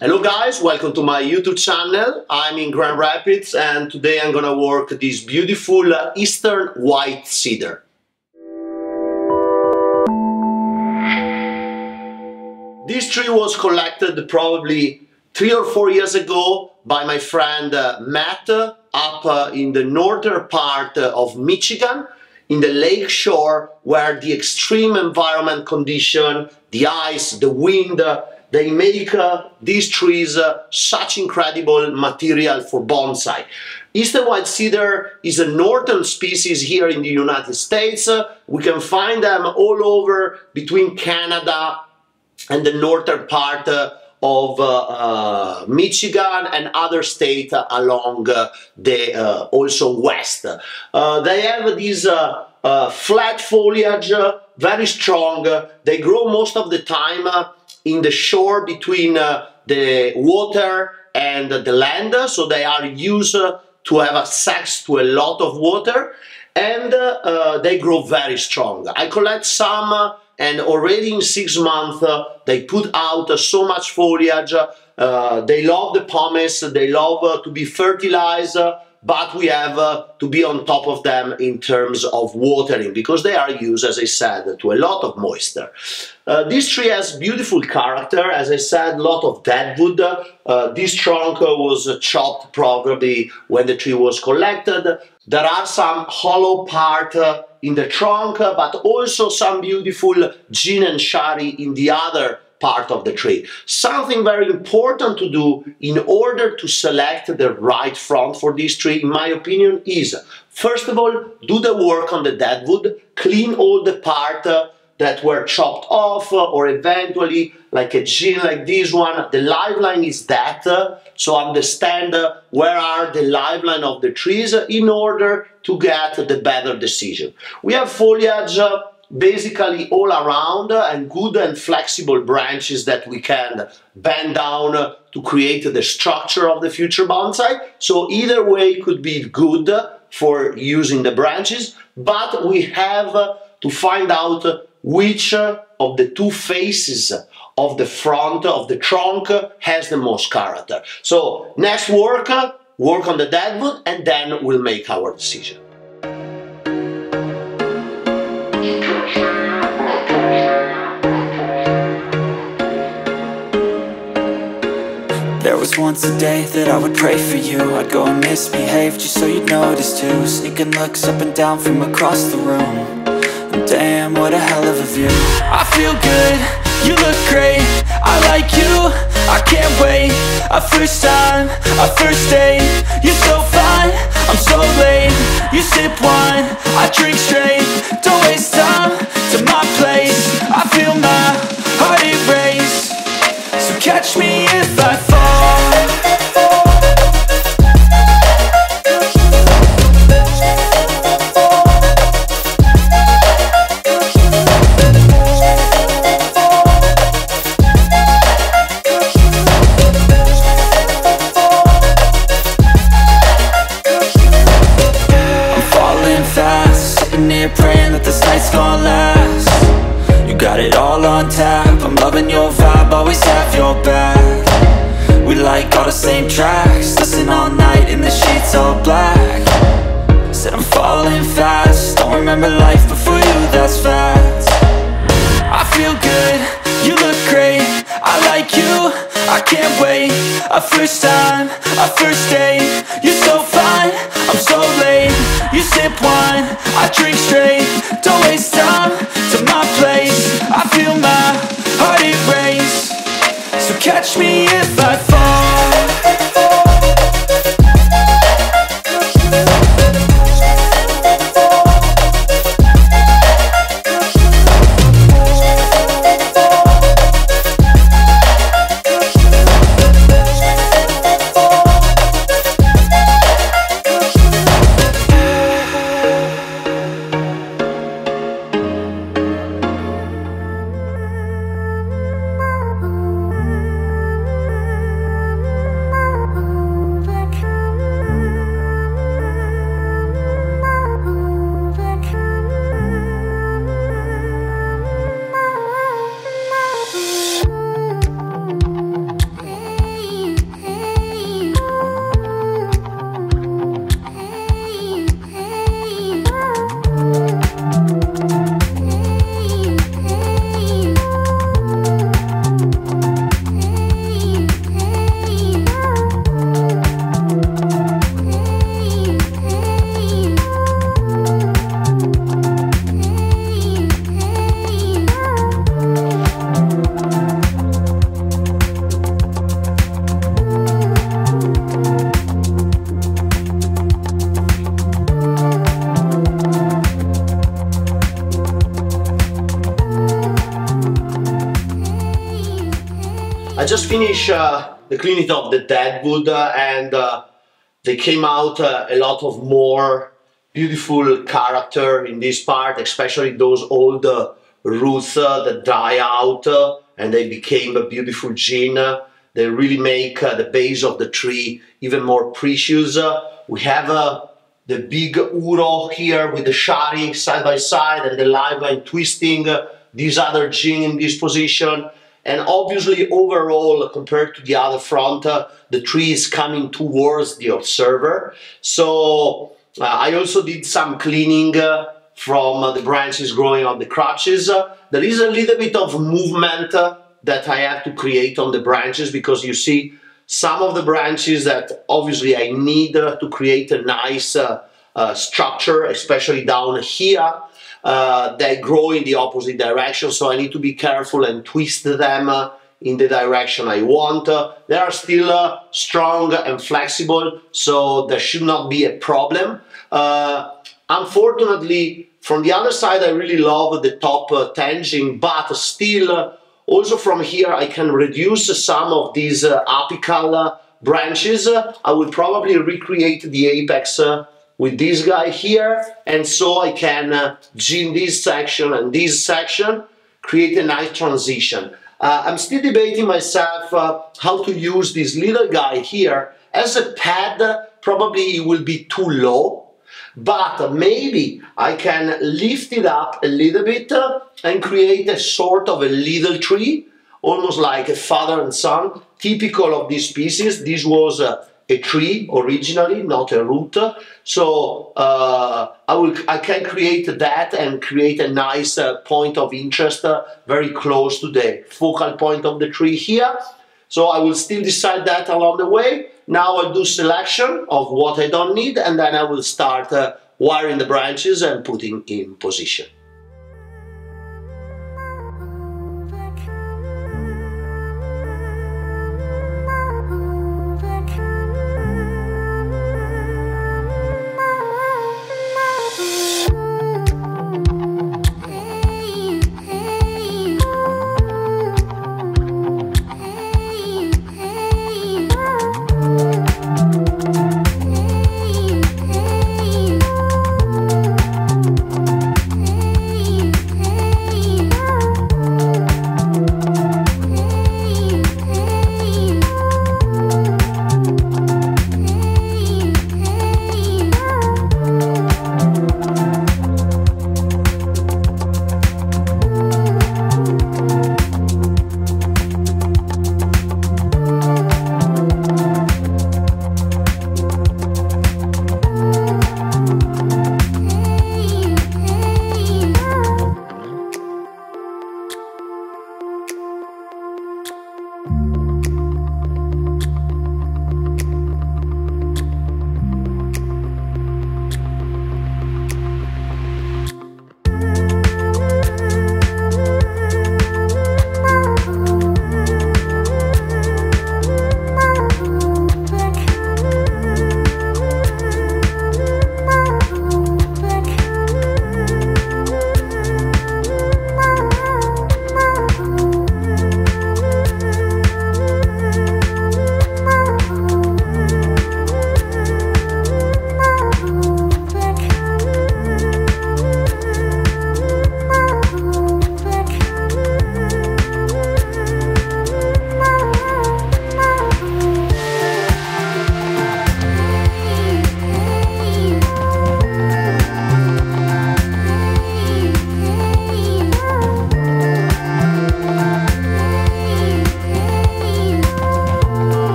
Hello guys, welcome to my YouTube channel. I'm in Grand Rapids and today I'm gonna work this beautiful Eastern White Cedar. This tree was collected probably 3 or 4 years ago by my friend Matt up in the northern part of Michigan, in the lake shore, where the extreme environment condition, the ice, the wind, they make these trees such incredible material for bonsai. Eastern White Cedar is a northern species here in the United States. We can find them all over between Canada and the northern part of Michigan and other states along the also west. They have these flat foliage, very strong. They grow most of the time in the shore between the water and the land, so they are used to have access to a lot of water, and they grow very strong. I collect some, and already in 6 months they put out so much foliage. They love the pumice, they love to be fertilized, but we have to be on top of them in terms of watering, because they are used, as I said, to a lot of moisture. This tree has beautiful character. As I said, a lot of deadwood. This trunk was chopped probably when the tree was collected. There are some hollow part in the trunk, but also some beautiful gin and sherry in the other part of the tree. Something very important to do in order to select the right front for this tree, in my opinion, is, first of all, do the work on the deadwood, clean all the part that were chopped off, or eventually, like a gin like this one, the live line is that, so understand where are the live line of the trees in order to get the better decision. We have foliage basically all around and good and flexible branches that we can bend down to create the structure of the future bonsai. So either way could be good for using the branches, but we have to find out which of the two faces of the front of the trunk has the most character. So next work on the deadwood, and then we'll make our decision. There was once a day that I would pray for you. I'd go and misbehave just so you'd notice too. Sneaking looks up and down from across the room. And damn, what a hell of a view. I feel good, you look great, I like you, I can't wait. A first time, a first date, you're so fine, I'm so late. You sip wine, I drink straight. Don't waste time to my place. I feel my heart erase. So catch me if I fall. Praying that this night's gonna last. You got it all on tap, I'm loving your vibe, always have your back. We like all the same tracks, listen all night in the sheets all black. Said I'm falling fast, don't remember life before you, that's fact. I feel good, you look great, I like you, I can't wait. A first time, a first date, you're so fine, I'm so late. You sip wine, I drink straight. Don't waste time to my place. I feel my heart erase. So catch me if I fall. just finished the cleaning of the dead wood and they came out a lot of more beautiful character in this part, especially those old roots that die out and they became a beautiful gin. They really make the base of the tree even more precious. We have the big uro here with the shari side by side and the live line twisting this other gin in this position. And obviously overall, compared to the other front, the tree is coming towards the observer. So I also did some cleaning from the branches growing on the crotches. There is a little bit of movement that I have to create on the branches, because you see some of the branches that obviously I need to create a nice structure, especially down here. They grow in the opposite direction, so I need to be careful and twist them in the direction I want. They are still strong and flexible, so there should not be a problem. Unfortunately, from the other side, I really love the top tanging, but still, also from here, I can reduce some of these apical branches. I will probably recreate the apex with this guy here, and so I can gin this section and this section, create a nice transition. I'm still debating myself how to use this little guy here as a pad. Probably it will be too low, but maybe I can lift it up a little bit and create a sort of a little tree, almost like a father and son, typical of this species. This was a tree originally, not a root. So I can create that and create a nice point of interest very close to the focal point of the tree here. So I will still decide that along the way. Now I'll do selection of what I don't need, and then I will start wiring the branches and putting in position.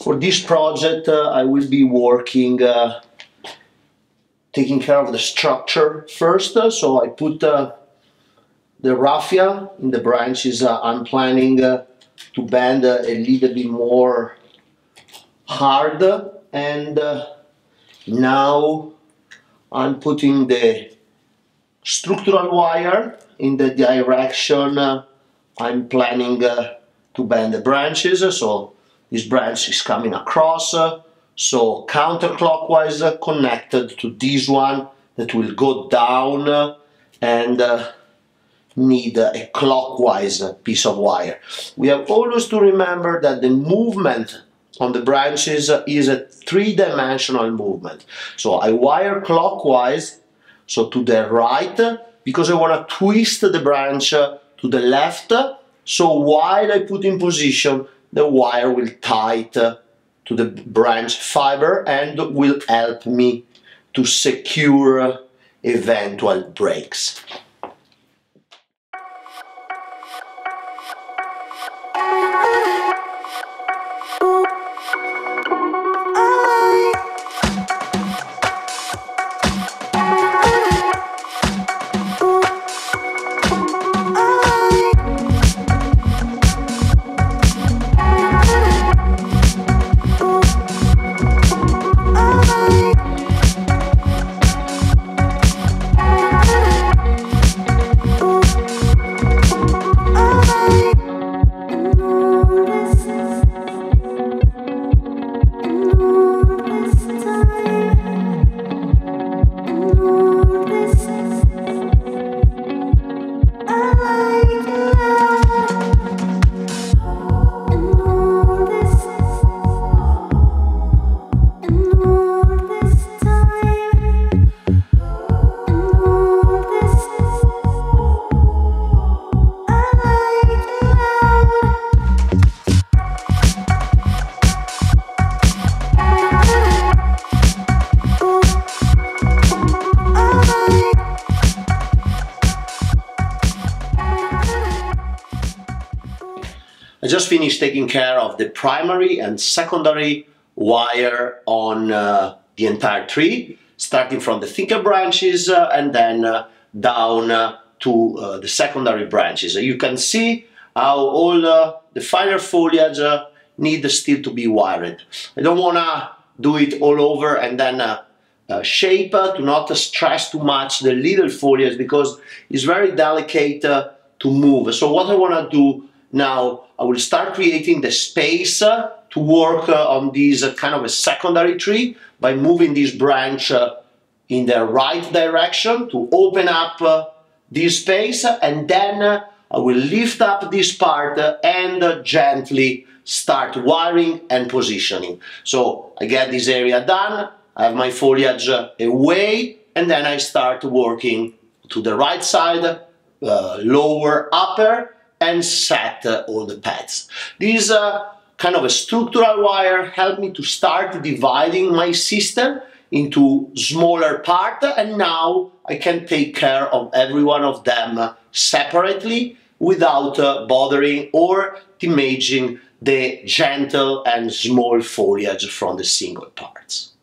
For this project, I will be working, taking care of the structure first. So I put the raffia in the branches. I'm planning to bend a little bit more hard, and now I'm putting the structural wire in the direction I'm planning to bend the branches. So this branch is coming across, so counterclockwise connected to this one that will go down and need a clockwise piece of wire. We have always to remember that the movement on the branches is a three-dimensional movement. So I wire clockwise, so to the right, because I want to twist the branch to the left, so while I put in position, the wire will tight to the branch fiber and will help me to secure eventual breaks. I just finished taking care of the primary and secondary wire on the entire tree, starting from the thicker branches and then down to the secondary branches. You can see how all the finer foliage need still to be wired. I don't want to do it all over and then shape to not stress too much the little foliage, because it's very delicate to move. So what I want to do now, I will start creating the space to work on this kind of a secondary tree by moving this branch in the right direction to open up this space, and then I will lift up this part and gently start wiring and positioning. So I get this area done, I have my foliage away, and then I start working to the right side, lower, upper, and set all the pads. This kind of a structural wire helped me to start dividing my system into smaller parts, and now I can take care of every one of them separately without bothering or damaging the gentle and small foliage from the single parts.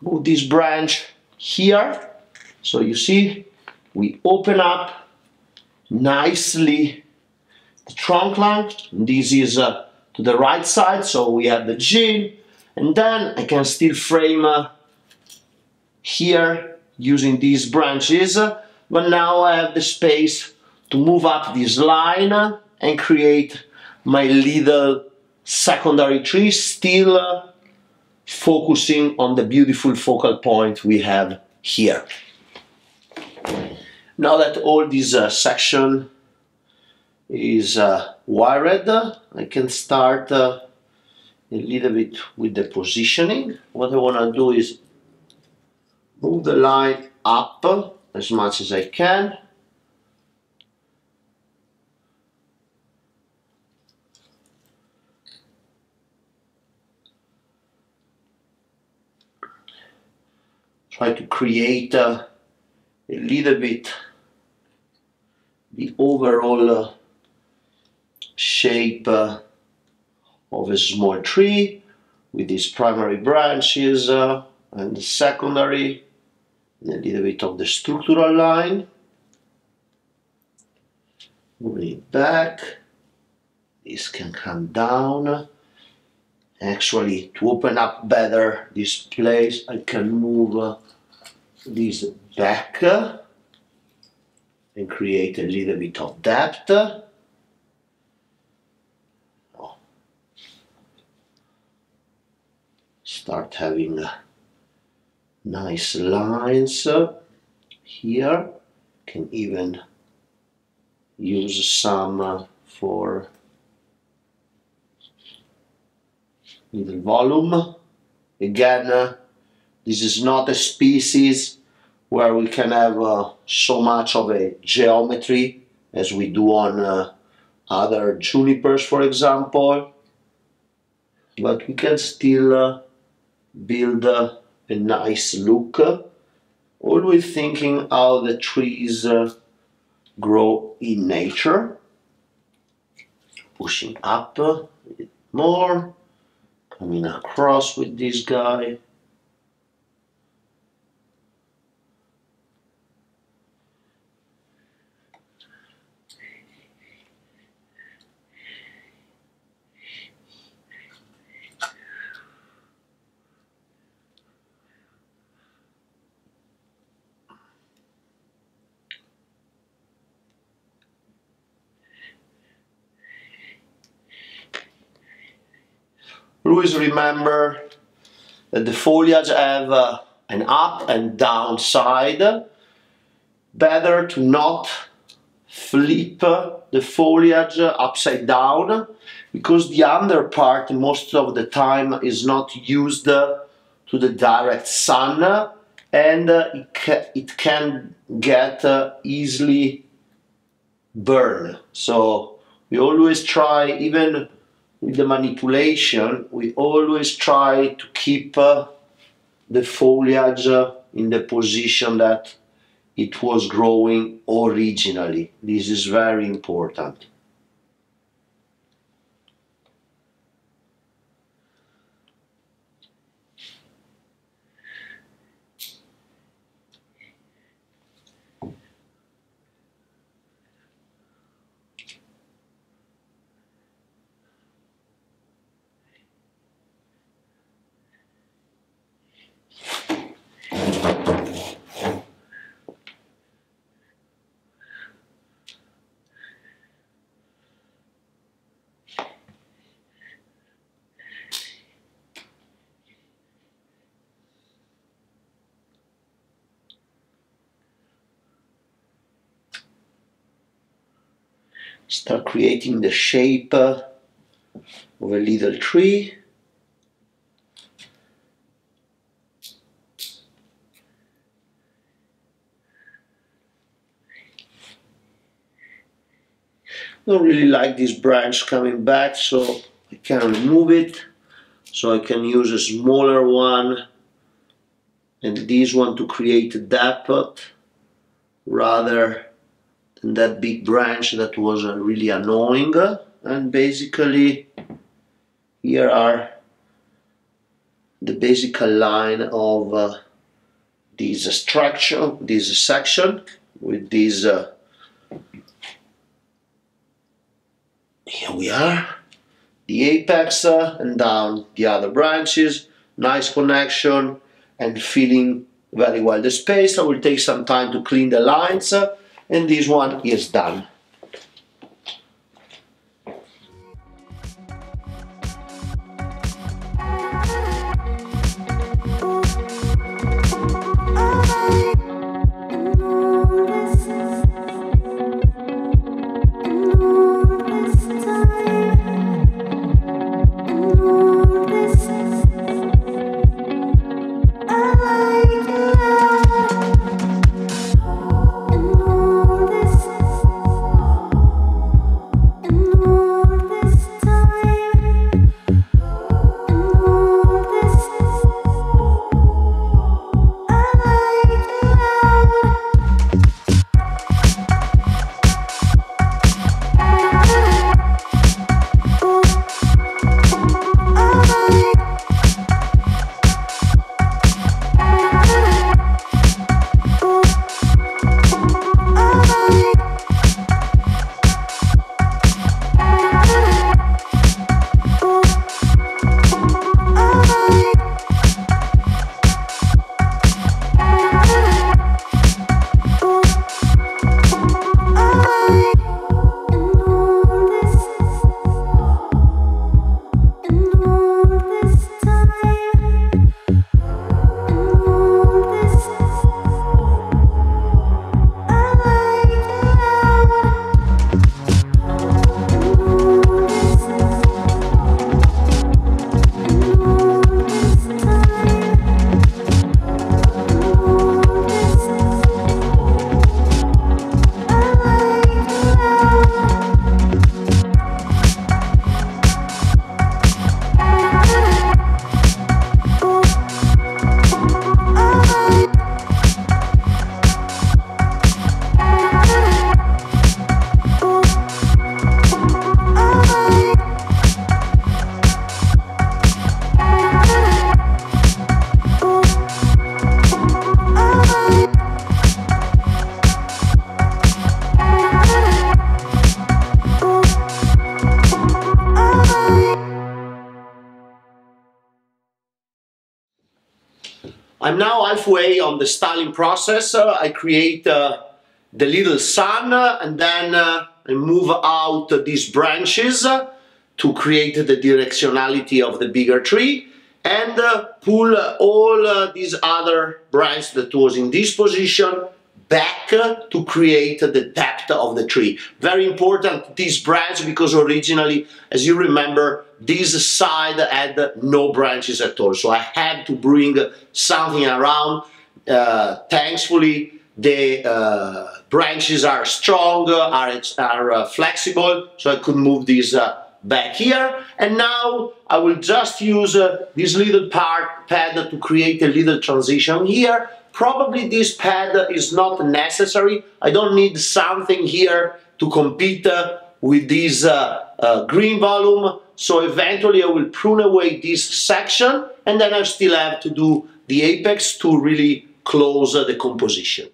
Move this branch here, so you see we open up nicely the trunk line. This is to the right side, so we have the gin, and then I can still frame here using these branches, but now I have the space to move up this line and create my little secondary tree, still focusing on the beautiful focal point we have here. Now that all this section is wired, I can start a little bit with the positioning. What I want to do is move the line up as much as I can. Try to create a little bit the overall shape of a small tree with these primary branches and the secondary a little bit of the structural line. Bring it back. This can come down. Actually, to open up better this place, I can move this back and create a little bit of depth. Start having nice lines here. Can even use some for little volume. Again, this is not a species where we can have so much of a geometry as we do on other junipers, for example, but we can still build a nice look, always thinking how the trees grow in nature. Pushing up a bit more, coming across with this guy. Always remember that the foliage have an up and down side. Better to not flip the foliage upside down, because the under part most of the time is not used to the direct sun, and it can get easily burned. So we always try, even with the manipulation, we always try to keep the foliage in the position that it was growing originally. This is very important. Start creating the shape of a little tree. Don't really like this branch coming back, so I can remove it. So I can use a smaller one and this one to create a depth rather than that big branch that was really annoying. And basically here are the basic line of this structure, this section, with this here we are, the apex and down the other branches. Nice connection and filling very well the space. I will take some time to clean the lines and this one is done. I'm now halfway on the styling process. I create the little sun and then I move out these branches to create the directionality of the bigger tree, and pull all these other branches that was in this position back to create the depth of the tree. Very important, this branch, because originally, as you remember, this side had no branches at all. So I had to bring something around. Thankfully, the branches are strong, are flexible, so I could move this back here. And now I will just use this little pad to create a little transition here. Probably this pad is not necessary. I don't need something here to compete with this green volume. So eventually I will prune away this section, and then I still have to do the apex to really close the composition.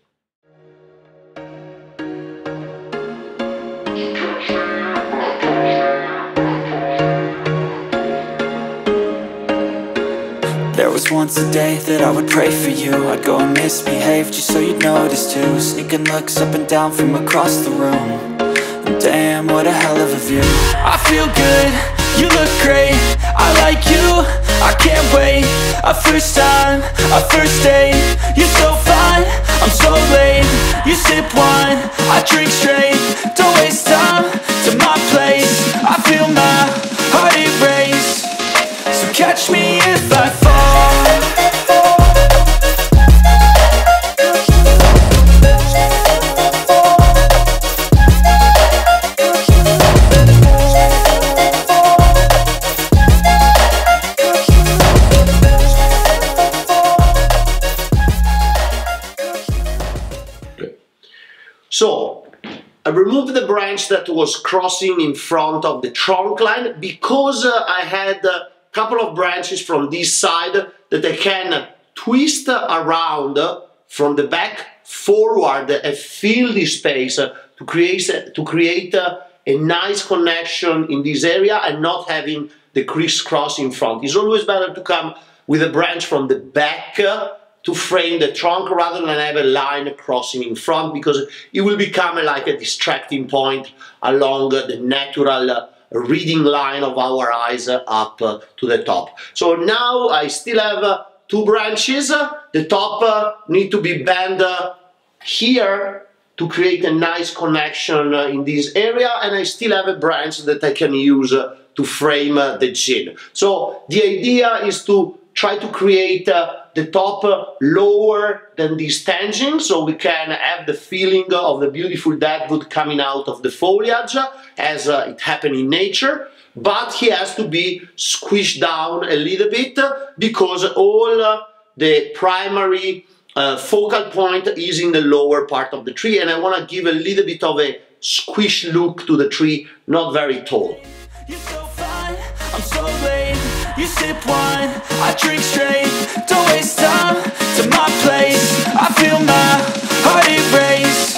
There was once a day that I would pray for you. I'd go and misbehave just so you'd notice too. Sneaking looks up and down from across the room. And damn, what a hell of a view. I feel good, you look great, I like you, I can't wait. A first time, a first date. You're so fine, I'm so late. You sip wine, I drink straight. Don't waste time to my place. I feel my heart erase. So catch me if I fall. So I removed the branch that was crossing in front of the trunk line because I had a couple of branches from this side that I can twist around from the back forward and fill this space to create a nice connection in this area and not having the crisscross in front. It's always better to come with a branch from the back to frame the trunk rather than have a line crossing in front, because it will become like a distracting point along the natural reading line of our eyes up to the top. So now I still have two branches. The top need to be bent here to create a nice connection in this area, and I still have a branch that I can use to frame the gin. So the idea is to try to create the top lower than this tangent, so we can have the feeling of the beautiful deadwood coming out of the foliage as it happens in nature, but he has to be squished down a little bit because all the primary focal point is in the lower part of the tree, and I want to give a little bit of a squish look to the tree, not very tall. You're so fine, I'm so late. You sip wine, I drink straight. Don't waste time to my place. I feel my heart erase.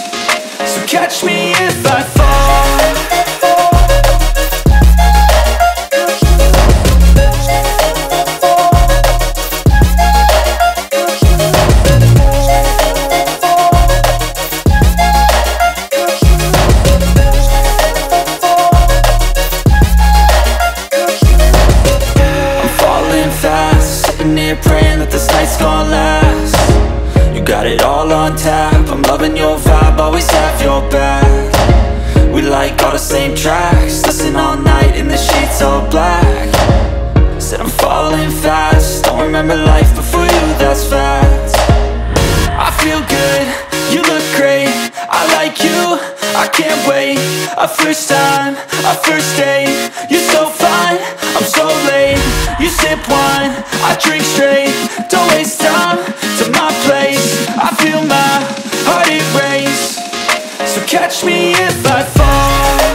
So catch me if I fall. Praying that this night's gonna last. You got it all on tap, I'm loving your vibe, always have your back. We like all the same tracks, listen all night in the sheets all black. Said I'm falling fast, don't remember life before you, that's fact. I feel good, you look great, I like you, I can't wait. A first time, a first date. You're so fine, I'm so late. You sip wine, I drink straight. Don't waste time to my place. I feel my heart erase. So catch me if I fall.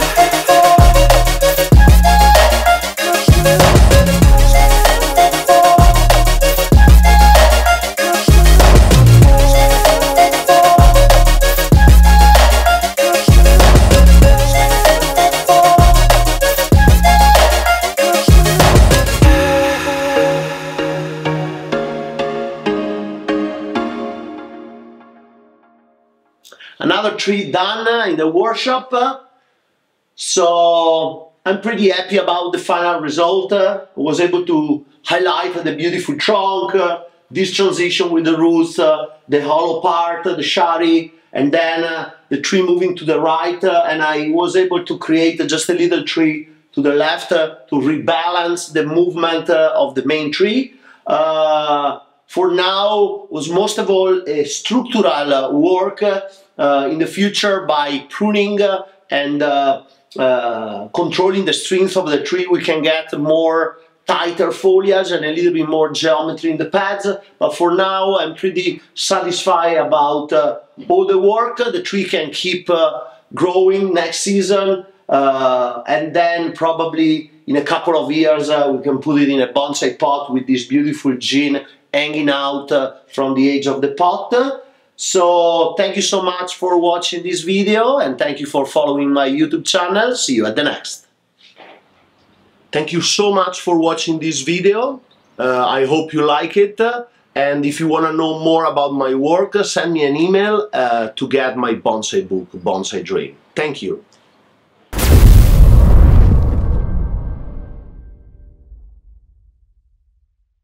Another tree done in the workshop. So I'm pretty happy about the final result. I was able to highlight the beautiful trunk, this transition with the roots, the hollow part, the shari, and then the tree moving to the right, and I was able to create just a little tree to the left to rebalance the movement of the main tree. For now, was most of all a structural work. In the future, by pruning and controlling the strength of the tree, we can get more tighter foliage and a little bit more geometry in the pads. But for now, I'm pretty satisfied about all the work. The tree can keep growing next season, and then probably in a couple of years we can put it in a bonsai pot with this beautiful gin hanging out from the edge of the pot. So thank you so much for watching this video, and thank you for following my YouTube channel. See you at the next. Thank you so much for watching this video. I hope you like it, and if you want to know more about my work, send me an email to get my bonsai book, Bonsai Dream. Thank you.